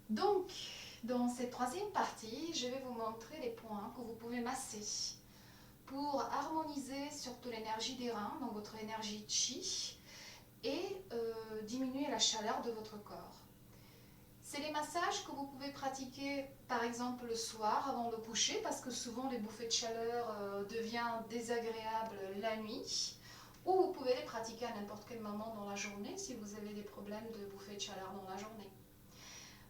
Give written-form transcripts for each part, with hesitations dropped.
Donc, dans cette troisième partie, je vais vous montrer les points que vous pouvez masser pour harmoniser surtout l'énergie des reins, donc votre énergie chi, et diminuer la chaleur de votre corps. C'est les massages que vous pouvez pratiquer par exemple le soir avant le coucher parce que souvent les bouffées de chaleur deviennent désagréables la nuit, ou vous pouvez les pratiquer à n'importe quel moment dans la journée si vous avez des problèmes de bouffées de chaleur dans la journée.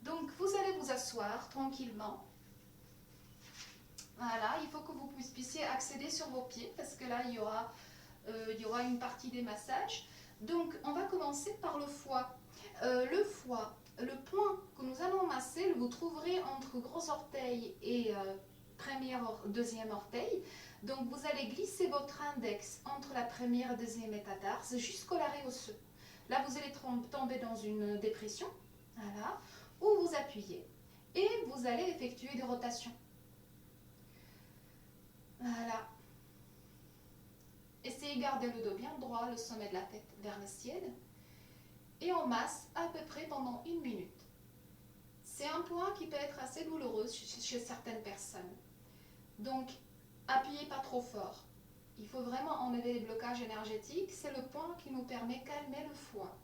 Donc vous allez vous asseoir tranquillement. Voilà, il faut que vous puissiez accéder sur vos pieds parce que là il y aura une partie des massages. Donc on va commencer par le foie. Le foie, le point que nous allons masser, vous trouverez entre gros orteil et deuxième orteil. Donc vous allez glisser votre index entre la première et deuxième métatarse jusqu'au larré osseux. Là vous allez tomber dans une dépression, voilà, où vous appuyez et vous allez effectuer des rotations. Voilà. Essayez de garder le dos bien droit, le sommet de la tête vers le ciel. Et on masse à peu près pendant 1 minute. C'est un point qui peut être assez douloureux chez certaines personnes. Donc, appuyez pas trop fort. Il faut vraiment enlever les blocages énergétiques. C'est le point qui nous permet de calmer le foie.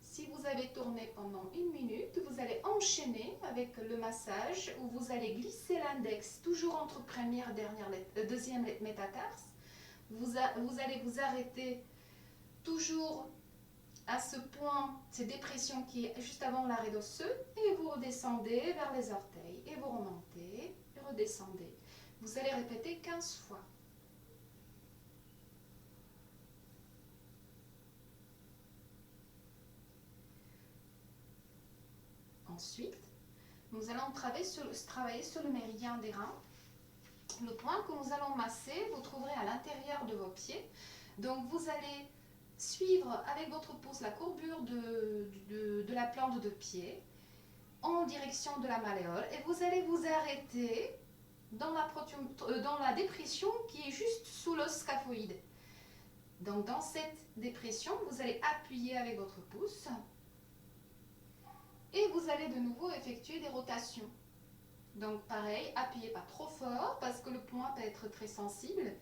Si vous avez tourné pendant 1 minute, vous allez enchaîner avec le massage où vous allez glisser l'index toujours entre première et deuxième métatarse. Vous allez vous arrêter toujours à ce point, cette dépression qui est juste avant l'arrêt d'osseux, et vous redescendez vers les orteils, et vous remontez, et redescendez. Vous allez répéter 15 fois. Ensuite, nous allons travailler sur le méridien des reins. Le point que nous allons masser, vous trouverez à l'intérieur de vos pieds. Donc vous allez suivre avec votre pouce la courbure de la plante de pied en direction de la malléole et vous allez vous arrêter dans la dépression qui est juste sous l'os scaphoïde. Donc dans cette dépression, vous allez appuyer avec votre pouce et vous allez de nouveau effectuer des rotations. Donc pareil, appuyez pas trop fort parce que le point peut être très sensible.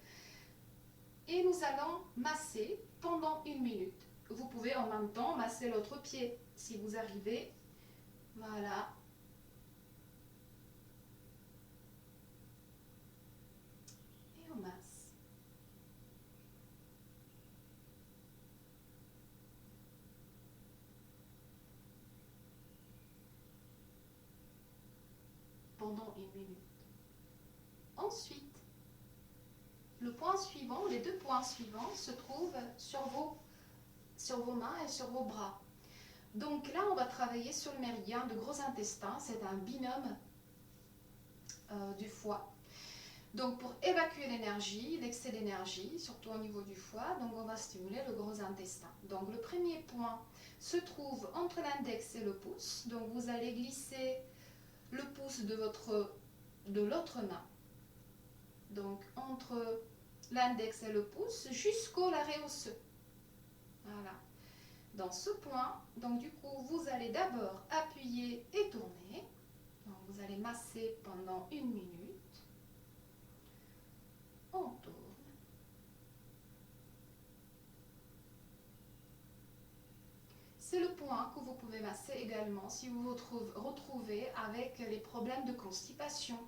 Et nous allons masser pendant 1 minute. Vous pouvez en même temps masser l'autre pied si vous arrivez. Voilà. Et on masse. Pendant 1 minute. Ensuite, le point suivant, les deux points suivants se trouvent sur vos mains et sur vos bras. Donc là, on va travailler sur le méridien de gros intestin. C'est un binôme du foie. Donc pour évacuer l'énergie, l'excès d'énergie, surtout au niveau du foie, donc on va stimuler le gros intestin. Donc le premier point se trouve entre l'index et le pouce. Donc vous allez glisser le pouce de l'autre main. Donc entre l'index et le pouce jusqu'au larré osseux. Voilà. Dans ce point, donc du coup, vous allez d'abord appuyer et tourner. Donc vous allez masser pendant 1 minute. On tourne. C'est le point que vous pouvez masser également si vous vous retrouvez avec les problèmes de constipation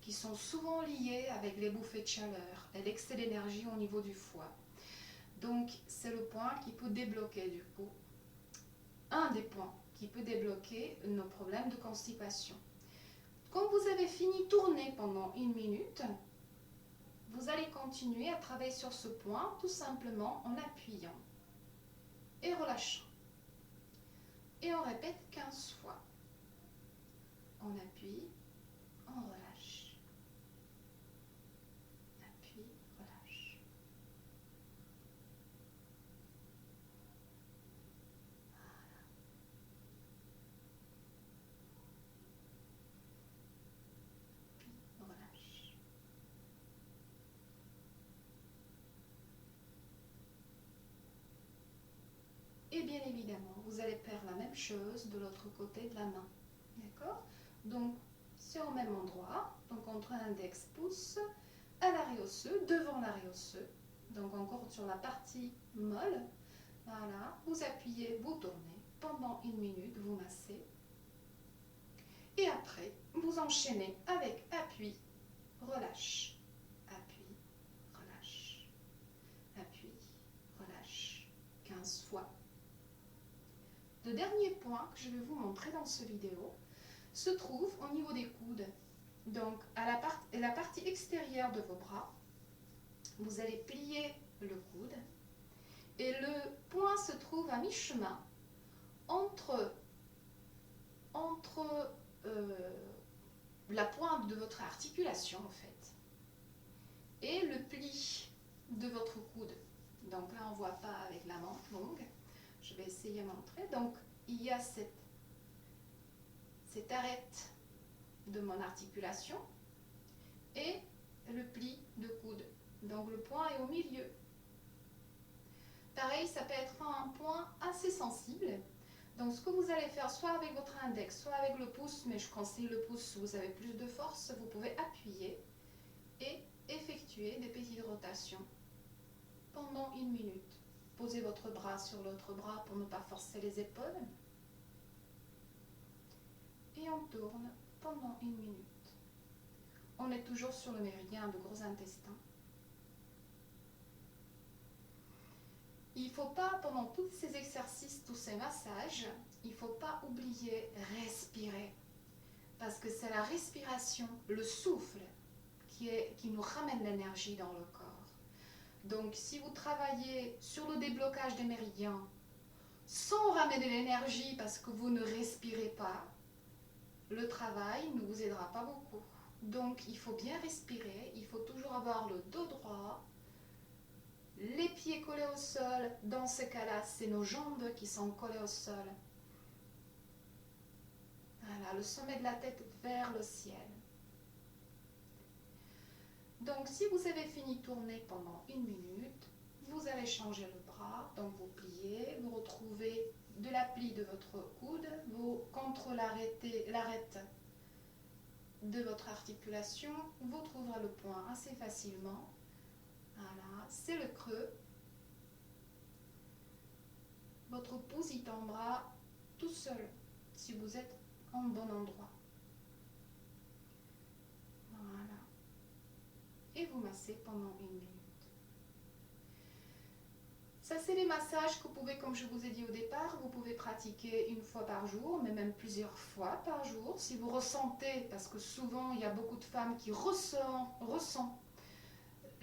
qui sont souvent liés avec les bouffées de chaleur et l'excès d'énergie au niveau du foie. Donc c'est le point qui peut débloquer du coup, un des points qui peut débloquer nos problèmes de constipation. Quand vous avez fini de tourner pendant 1 minute, vous allez continuer à travailler sur ce point tout simplement en appuyant et relâchant. Et on répète 15 fois. On appuie, on relâche. Appuie, relâche. Voilà. Relâche. Et Et bien évidemment, vous allez faire la même chose de l'autre côté de la main. D'accord? Donc, c'est au même endroit. Donc, entre index, pouce, à l'arrêt osseux, devant l'arrêt osseux. Donc, encore sur la partie molle. Voilà. Vous appuyez, vous tournez. Pendant 1 minute, vous massez. Et après, vous enchaînez avec appui, relâche, appui, relâche, appui, relâche, 15 fois. Le dernier point que je vais vous montrer dans cette vidéo se trouve au niveau des coudes. Donc, à la partie extérieure de vos bras, vous allez plier le coude et le point se trouve à mi-chemin entre la pointe de votre articulation en fait et le pli de votre coude. Donc là on ne voit pas avec la main longue, je vais essayer de montrer. Donc il y a cette arête de mon articulation et le pli de coude. Donc le point est au milieu. Pareil, ça peut être un point assez sensible. Donc ce que vous allez faire, soit avec votre index, soit avec le pouce, mais je conseille le pouce si vous avez plus de force, vous pouvez appuyer et effectuer des petites rotations pendant 1 minute. Posez votre bras sur l'autre bras pour ne pas forcer les épaules. Et on tourne pendant 1 minute. On est toujours sur le méridien de gros intestin. Il ne faut pas, pendant tous ces exercices, tous ces massages, il ne faut pas oublier respirer. Parce que c'est la respiration, le souffle, qui nous ramène l'énergie dans le corps. Donc, si vous travaillez sur le déblocage des méridiens, sans ramener l'énergie parce que vous ne respirez pas, le travail ne vous aidera pas beaucoup. Donc, il faut bien respirer, il faut toujours avoir le dos droit, les pieds collés au sol. Dans ce cas-là, c'est nos jambes qui sont collées au sol. Voilà, le sommet de la tête vers le ciel. Donc, si vous avez fini de tourner pendant 1 minute, vous allez changer le bras. Donc, vous pliez, vous retrouvez de la plie de votre coude, vous contre l'arête de votre articulation, vous trouverez le point assez facilement. Voilà, c'est le creux. Votre pouce y tombera tout seul si vous êtes en bon endroit. Voilà. Et vous massez pendant 1 minute. Ça, c'est les massages que vous pouvez, comme je vous ai dit au départ, vous pouvez pratiquer 1 fois par jour, mais même plusieurs fois par jour. Si vous ressentez, parce que souvent, il y a beaucoup de femmes qui ressentent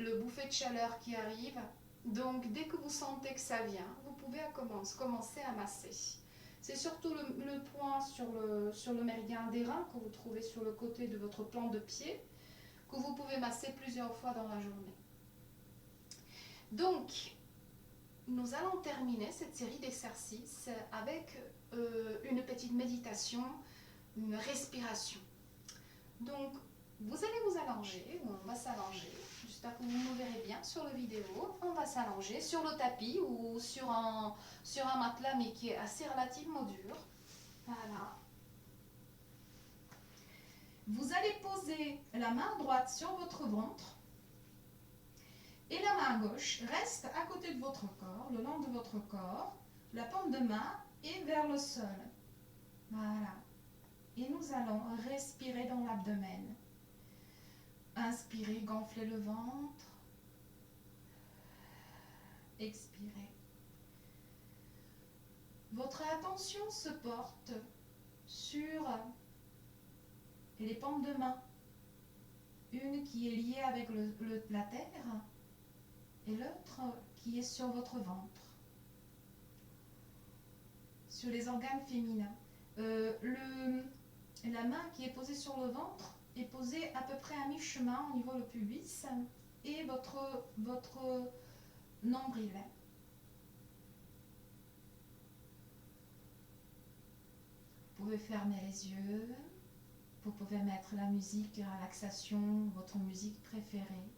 le bouffée de chaleur qui arrive. Donc, dès que vous sentez que ça vient, vous pouvez commencer à masser. C'est surtout le point sur le méridien des reins que vous trouvez sur le côté de votre plan de pied, que vous pouvez masser plusieurs fois dans la journée. Donc, nous allons terminer cette série d'exercices avec une petite méditation, une respiration. Donc, vous allez vous allonger, ou on va s'allonger. J'espère que vous me verrez bien sur la vidéo. On va s'allonger sur le tapis ou sur un matelas, mais qui est assez relativement dur. Voilà. Vous allez poser la main droite sur votre ventre et la main gauche reste à côté de votre corps, le long de votre corps. La paume de main est vers le sol. Voilà. Et nous allons respirer dans l'abdomen. Inspirez, gonflez le ventre. Expirez. Votre attention se porte sur les paumes de main. Une qui est liée avec la terre et l'autre qui est sur votre ventre. Sur les organes féminins. La main qui est posée sur le ventre est posée à peu près à mi-chemin au niveau du pubis et votre nombril. Vous pouvez fermer les yeux. Vous pouvez mettre la musique de relaxation, votre musique préférée.